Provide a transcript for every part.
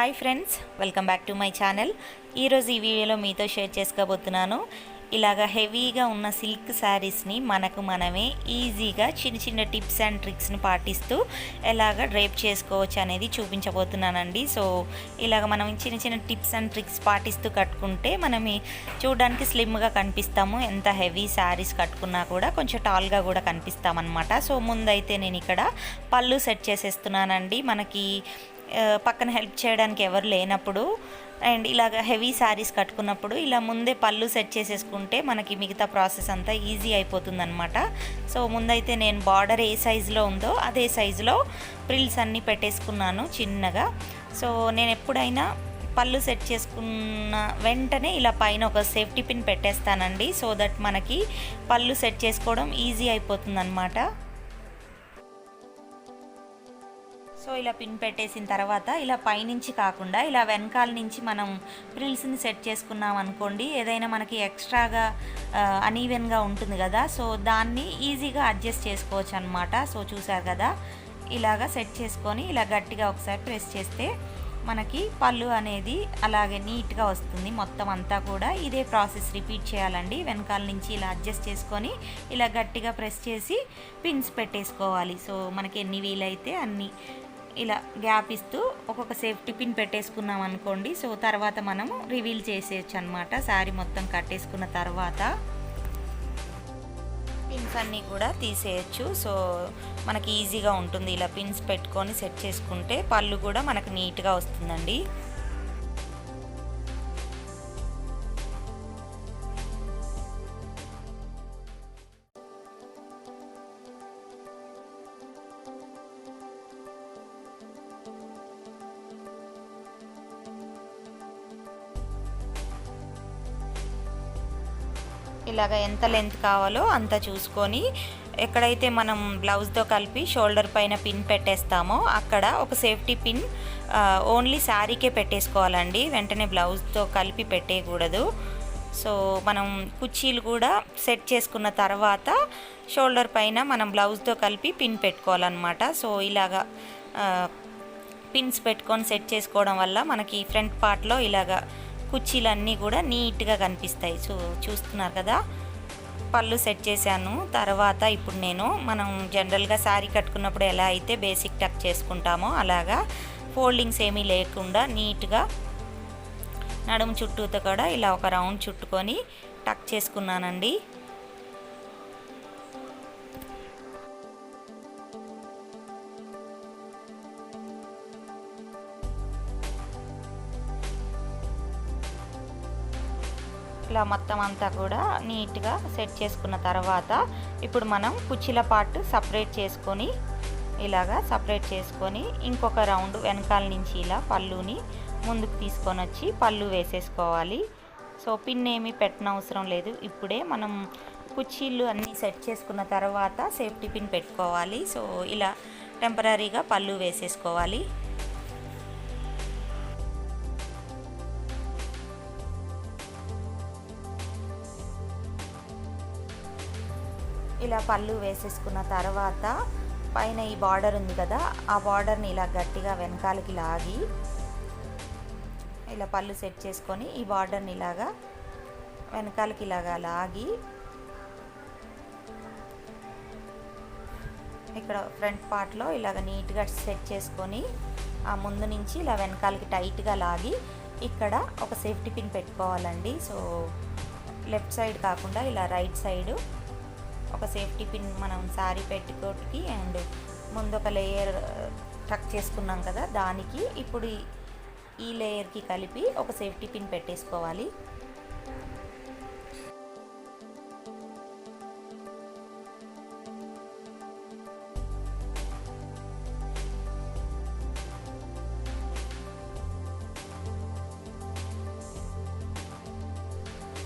Hi friends, welcome back to my channel. ఈరోజు ఈ వీడియోలో మీతో షేర్ చేసుకోబోతున్నాను. ఇలాగ హెవీగా ఉన్న సిల్క్ శారీస్ని మనమే ఈజీగా చిన్న చిన్న టిప్స్ అండ్ ట్రిక్స్ని పాటిస్తూ ఎలాగ డ్రేప్ చేసుకోవచ్చు అనేది చూపించబోతున్నానండి. సో ఇలాగ మనం చిన్న చిన్న టిప్స్ అండ్ ట్రిక్స్ పాటిస్తూ కట్టుకుంటే మనం చూడడానికి స్లిమ్గా కనిపిస్తాము. ఎంత హెవీ శారీస్ కట్టుకున్నా కూడా కొంచెం టాల్గా కూడా కనిపిస్తామన్నమాట. సో ముందైతే నేను ఇక్కడ పళ్ళు సెట్ చేసేస్తున్నానండి. మనకి పక్కన హెల్ప్ చేయడానికి ఎవరు లేనప్పుడు అండ్ ఇలాగ హెవీ శారీస్ కట్టుకున్నప్పుడు ఇలా ముందే పళ్ళు సెట్ చేసేసుకుంటే మనకి మిగతా ప్రాసెస్ అంతా ఈజీ అయిపోతుందన్నమాట. సో ముందైతే నేను బార్డర్ ఏ సైజులో ఉందో అదే సైజులో ప్రిల్స్ అన్నీ పెట్టేసుకున్నాను చిన్నగా. సో నేను ఎప్పుడైనా పళ్ళు సెట్ చేసుకున్న వెంటనే ఇలా పైన ఒక సేఫ్టీ పిన్ పెట్టేస్తానండి. సో దట్ మనకి పళ్ళు సెట్ చేసుకోవడం ఈజీ అయిపోతుందన్నమాట. సో ఇలా పిన్ పెట్టేసిన తర్వాత ఇలా పైనుంచి కాకుండా ఇలా వెనకాల నుంచి మనం ప్రిల్స్ని సెట్ చేసుకున్నాం అనుకోండి, ఏదైనా మనకి ఎక్స్ట్రాగా అనీవెన్గా ఉంటుంది కదా, సో దాన్ని ఈజీగా అడ్జస్ట్ చేసుకోవచ్చు అనమాట. సో చూసారు కదా, ఇలాగా సెట్ చేసుకొని ఇలా గట్టిగా ఒకసారి ప్రెస్ చేస్తే మనకి పళ్ళు అనేది అలాగే నీట్గా వస్తుంది. మొత్తం అంతా కూడా ఇదే ప్రాసెస్ రిపీట్ చేయాలండి. వెనకాల నుంచి ఇలా అడ్జస్ట్ చేసుకొని ఇలా గట్టిగా ప్రెస్ చేసి పిన్స్ పెట్టేసుకోవాలి. సో మనకి ఎన్ని వీలైతే అన్ని ఇలా గ్యాప్ ఇస్తూ ఒక్కొక్క సేఫ్టీ పిన్ పెట్టేసుకున్నాం అనుకోండి. సో తర్వాత మనము రివీల్ చేసేయచ్చు అనమాట. శారీ మొత్తం కట్టేసుకున్న తర్వాత పిన్స్ అన్నీ కూడా తీసేయచ్చు. సో మనకి ఈజీగా ఉంటుంది. ఇలా పిన్స్ పెట్టుకొని సెట్ చేసుకుంటే పళ్ళు కూడా మనకు నీట్గా వస్తుందండి. ఇలాగ ఎంత లెంత్ కావాలో అంత చూసుకొని ఎక్కడైతే మనం బ్లౌజ్తో కలిపి షోల్డర్ పైన పిన్ పెట్టేస్తామో అక్కడ ఒక సేఫ్టీ పిన్ ఓన్లీ శారీకే పెట్టేసుకోవాలండి. వెంటనే బ్లౌజ్తో కలిపి పెట్టేయకూడదు. సో మనం కుర్చీలు కూడా సెట్ చేసుకున్న తర్వాత షోల్డర్ పైన మనం బ్లౌజ్తో కలిపి పిన్ పెట్టుకోవాలన్నమాట. సో ఇలాగా పిన్స్ పెట్టుకొని సెట్ చేసుకోవడం వల్ల మనకి ఫ్రంట్ పార్ట్లో ఇలాగా కుర్చీలన్నీ కూడా నీట్గా కనిపిస్తాయి. సో చూస్తున్నారు కదా, పళ్ళు సెట్ చేశాను. తర్వాత ఇప్పుడు మనం జనరల్గా శారీ కట్టుకున్నప్పుడు ఎలా అయితే బేసిక్ టక్ చేసుకుంటామో అలాగా ఫోల్డింగ్స్ ఏమీ లేకుండా నీట్గా నడుము చుట్టూతో కూడా ఇలా ఒక రౌండ్ చుట్టుకొని టక్ చేసుకున్నానండి. ఇలా మొత్తం అంతా కూడా నీట్గా సెట్ చేసుకున్న తర్వాత ఇప్పుడు మనం కుర్చీల పార్ట్ సపరేట్ చేసుకొని ఇలాగా సపరేట్ చేసుకొని ఇంకొక రౌండ్ వెనకాల నుంచి ఇలా పళ్ళుని ముందుకు తీసుకొని వచ్చి పళ్ళు వేసేసుకోవాలి. సో పిన్ ఏమీ పెట్టనవసరం లేదు. ఇప్పుడే మనం కుర్చీలు అన్నీ సెట్ చేసుకున్న తర్వాత సేఫ్టీ పిన్ పెట్టుకోవాలి. సో ఇలా టెంపరీగా పళ్ళు వేసేసుకోవాలి. ఇలా పళ్ళు వేసేసుకున్న తర్వాత పైన ఈ బార్డర్ ఉంది కదా, ఆ బార్డర్ని ఇలా గట్టిగా వెనకాలకి లాగి ఇలా పళ్ళు సెట్ చేసుకొని ఈ బార్డర్ని ఇలాగా వెనకాలకి ఇలాగా లాగి ఇక్కడ ఫ్రంట్ పార్ట్లో ఇలాగ నీట్గా సెట్ చేసుకొని ఆ ముందు నుంచి ఇలా వెనకాలకి టైట్గా లాగి ఇక్కడ ఒక సేఫ్టీ పిన్ పెట్టుకోవాలండి. సో లెఫ్ట్ సైడ్ కాకుండా ఇలా రైట్ సైడు ఒక సేఫ్టీ పిన్ మనం శారీ పెట్టుకోటికి అండ్ ముందు ఒక లేయర్ టక్ చేసుకున్నాం కదా, దానికి ఇప్పుడు ఈ లేయర్కి కలిపి ఒక సేఫ్టీ పిన్ పెట్టేసుకోవాలి.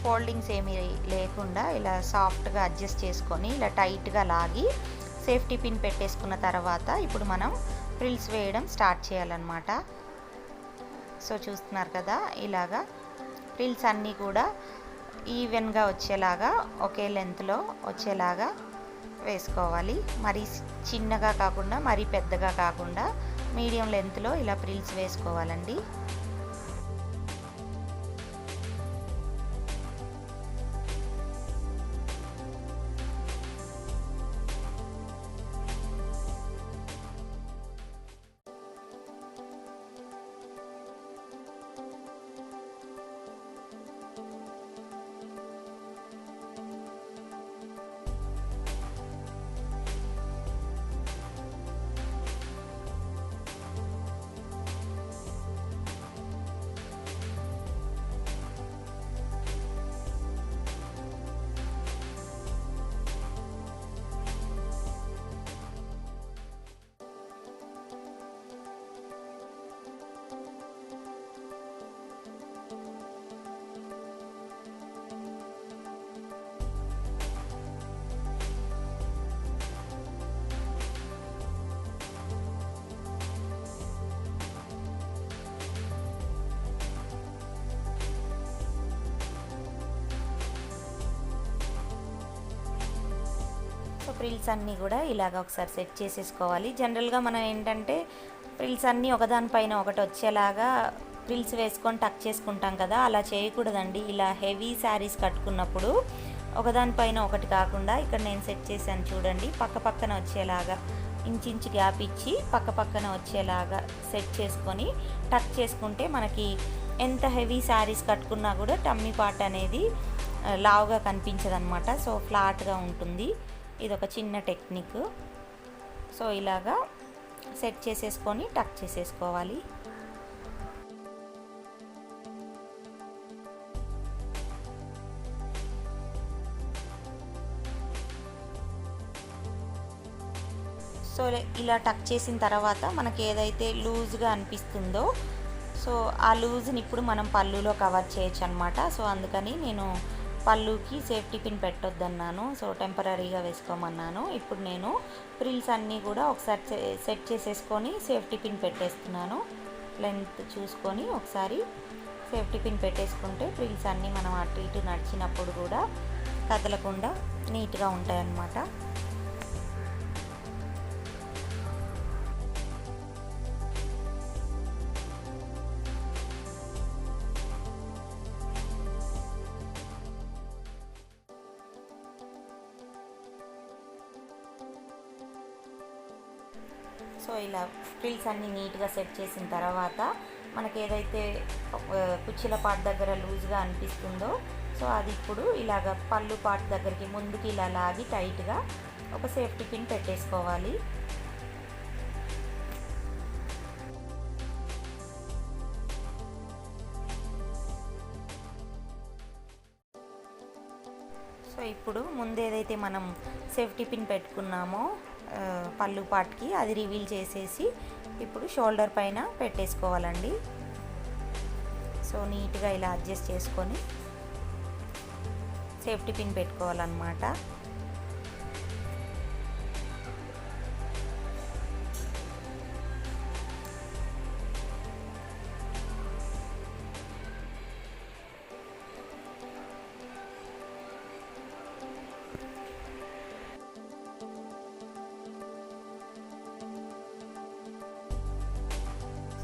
ఫోల్డింగ్స్ ఏమీ లేకుండా ఇలా సాఫ్ట్గా అడ్జస్ట్ చేసుకొని ఇలా టైట్గా లాగి సేఫ్టీ పిన్ పెట్టేసుకున్న తర్వాత ఇప్పుడు మనం ప్రిల్స్ వేయడం స్టార్ట్ చేయాలన్నమాట. సో చూస్తున్నారు కదా, ఇలాగా ప్రిల్స్ అన్నీ కూడా ఈవెన్గా వచ్చేలాగా ఒకే లెంత్లో వచ్చేలాగా వేసుకోవాలి. మరీ చిన్నగా కాకుండా మరీ పెద్దగా కాకుండా మీడియం లెంత్లో ఇలా ప్రిల్స్ వేసుకోవాలండి. సో ప్రిల్స్ అన్నీ కూడా ఇలాగ ఒకసారి సెట్ చేసేసుకోవాలి. జనరల్గా మనం ఏంటంటే ప్రిల్స్ అన్నీ ఒకదానిపైన ఒకటి వచ్చేలాగా ప్రిల్స్ వేసుకొని టక్ చేసుకుంటాం కదా, అలా చేయకూడదండి. ఇలా హెవీ శారీస్ కట్టుకున్నప్పుడు ఒకదానిపైన ఒకటి కాకుండా ఇక్కడ నేను సెట్ చేశాను చూడండి, పక్క పక్కన వచ్చేలాగా ఇంచు గ్యాప్ ఇచ్చి పక్క పక్కన వచ్చేలాగా సెట్ చేసుకొని టక్ చేసుకుంటే మనకి ఎంత హెవీ శారీస్ కట్టుకున్నా కూడా టమ్మీ పార్ట్ అనేది లావుగా కనిపించదన్నమాట. సో ఫ్లాట్గా ఉంటుంది. ఇది ఒక చిన్న టెక్నిక్. సో ఇలాగా సెట్ చేసేసుకొని టక్ చేసేసుకోవాలి. సో ఇలా టక్ చేసిన తర్వాత మనకి ఏదైతే లూజ్గా అనిపిస్తుందో సో ఆ లూజ్ని ఇప్పుడు మనం పళ్ళులో కవర్ చేయొచ్చు అనమాట. సో అందుకని నేను పళ్ళుకి సేఫ్టీ పిన్ పెట్టొద్దన్నాను. సో టెంపరీగా వేసుకోమన్నాను. ఇప్పుడు నేను ప్రిల్స్ అన్నీ కూడా ఒకసారి సెట్ చేసేసుకొని సేఫ్టీ పిన్ పెట్టేస్తున్నాను. లెంత్ చూసుకొని ఒకసారి సేఫ్టీ పిన్ పెట్టేసుకుంటే ప్రిల్స్ అన్నీ మనం అటు ఇటు నడిచినప్పుడు కూడా కదలకుండా నీట్గా ఉంటాయన్నమాట. సో ఇలా ఫ్రిల్స్ అన్నీ నీట్గా సెట్ చేసిన తర్వాత మనకి ఏదైతే కుర్చీల పార్ట్ దగ్గర లూజ్గా అనిపిస్తుందో సో అది ఇప్పుడు ఇలాగ పళ్ళు పార్ట్ దగ్గరికి ముందుకి ఇలా లాగి టైట్గా ఒక సేఫ్టీ పిన్ పెట్టేసుకోవాలి. సో ఇప్పుడు ముందు ఏదైతే మనం సేఫ్టీ పిన్ పెట్టుకున్నామో పళ్ళు పార్ట్కి అది రివీల్ చేసేసి ఇప్పుడు షోల్డర్ పైన పెట్టేసుకోవాలండి. సో నీట్గా ఇలా అడ్జస్ట్ చేసుకొని సేఫ్టీ పిన్ పెట్టుకోవాలన్నమాట.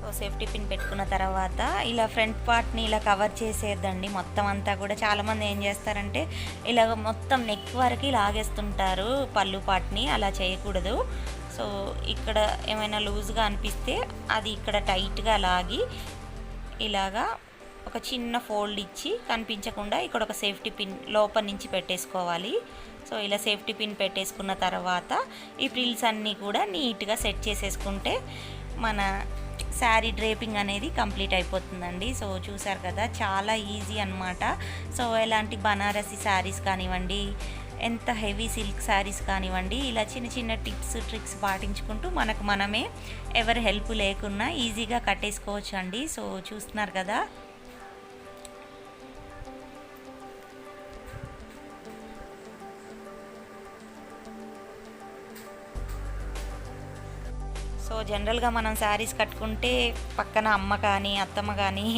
సో సేఫ్టీ పిన్ పెట్టుకున్న తర్వాత ఇలా ఫ్రంట్ పార్ట్ని ఇలా కవర్ చేసేద్దండి మొత్తం అంతా కూడా. చాలామంది ఏం చేస్తారంటే ఇలాగ మొత్తం నెక్ వరకు లాగేస్తుంటారు పళ్ళు పార్ట్ని. అలా చేయకూడదు. సో ఇక్కడ ఏమైనా లూజ్గా అనిపిస్తే అది ఇక్కడ టైట్గా లాగి ఇలాగా ఒక చిన్న ఫోల్డ్ ఇచ్చి కనిపించకుండా ఇక్కడ ఒక సేఫ్టీ పిన్ లోపల నుంచి పెట్టేసుకోవాలి. సో ఇలా సేఫ్టీ పిన్ పెట్టేసుకున్న తర్వాత ఈ ప్రిల్స్ అన్నీ కూడా నీట్గా సెట్ చేసేసుకుంటే మన శారీ డ్రేపింగ్ అనేది కంప్లీట్ అయిపోతుందండి. సో చూసారు కదా, చాలా ఈజీ అన్నమాట. సో ఎలాంటి బనారసి శారీస్ కానివ్వండి, ఎంత హెవీ సిల్క్ శారీస్ కానివ్వండి, ఇలా చిన్న చిన్న టిప్స్ ట్రిక్స్ పాటించుకుంటూ మనకు మనమే ఎవరి హెల్ప్ లేకున్నా ఈజీగా కట్టేసుకోవచ్చు అండి. సో చూస్తున్నారు కదా. సో జనరల్గా మనం శారీస్ కట్టుకుంటే పక్కన అమ్మ కానీ అత్తమ్మ కానీ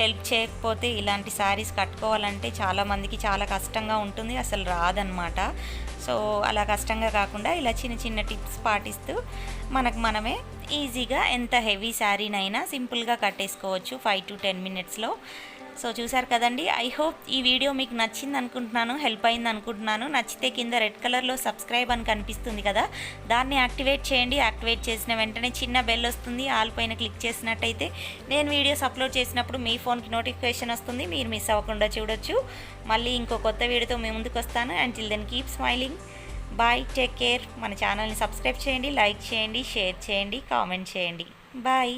హెల్ప్ చేయకపోతే ఇలాంటి శారీస్ కట్టుకోవాలంటే చాలామందికి చాలా కష్టంగా ఉంటుంది, అసలు రాదనమాట. సో అలా కష్టంగా కాకుండా ఇలా చిన్న చిన్న టిప్స్ పాటిస్తూ మనకు మనమే ఈజీగా ఎంత హెవీ శారీనైనా సింపుల్గా కట్టేసుకోవచ్చు 5 to 10 మినిట్స్లో. సో చూసారు కదండి. ఐ హోప్ ఈ వీడియో మీకు నచ్చింది అనుకుంటున్నాను, హెల్ప్ అయింది అనుకుంటున్నాను. నచ్చితే కింద రెడ్ కలర్లో సబ్స్క్రైబ్ అని కనిపిస్తుంది కదా, దాన్ని యాక్టివేట్ చేయండి. యాక్టివేట్ చేసిన వెంటనే చిన్న బెల్ వస్తుంది, ఆల్ పైన క్లిక్ చేసినట్టయితే నేను వీడియోస్ అప్లోడ్ చేసినప్పుడు మీ ఫోన్కి నోటిఫికేషన్ వస్తుంది, మీరు మిస్ అవ్వకుండా చూడొచ్చు. మళ్ళీ ఇంకో కొత్త వీడియోతో మీ ముందుకు వస్తాను. Until then keep smiling. Bye, take care. మన ఛానల్ని సబ్స్క్రైబ్ చేయండి, లైక్ చేయండి, షేర్ చేయండి, కామెంట్ చేయండి. బాయ్.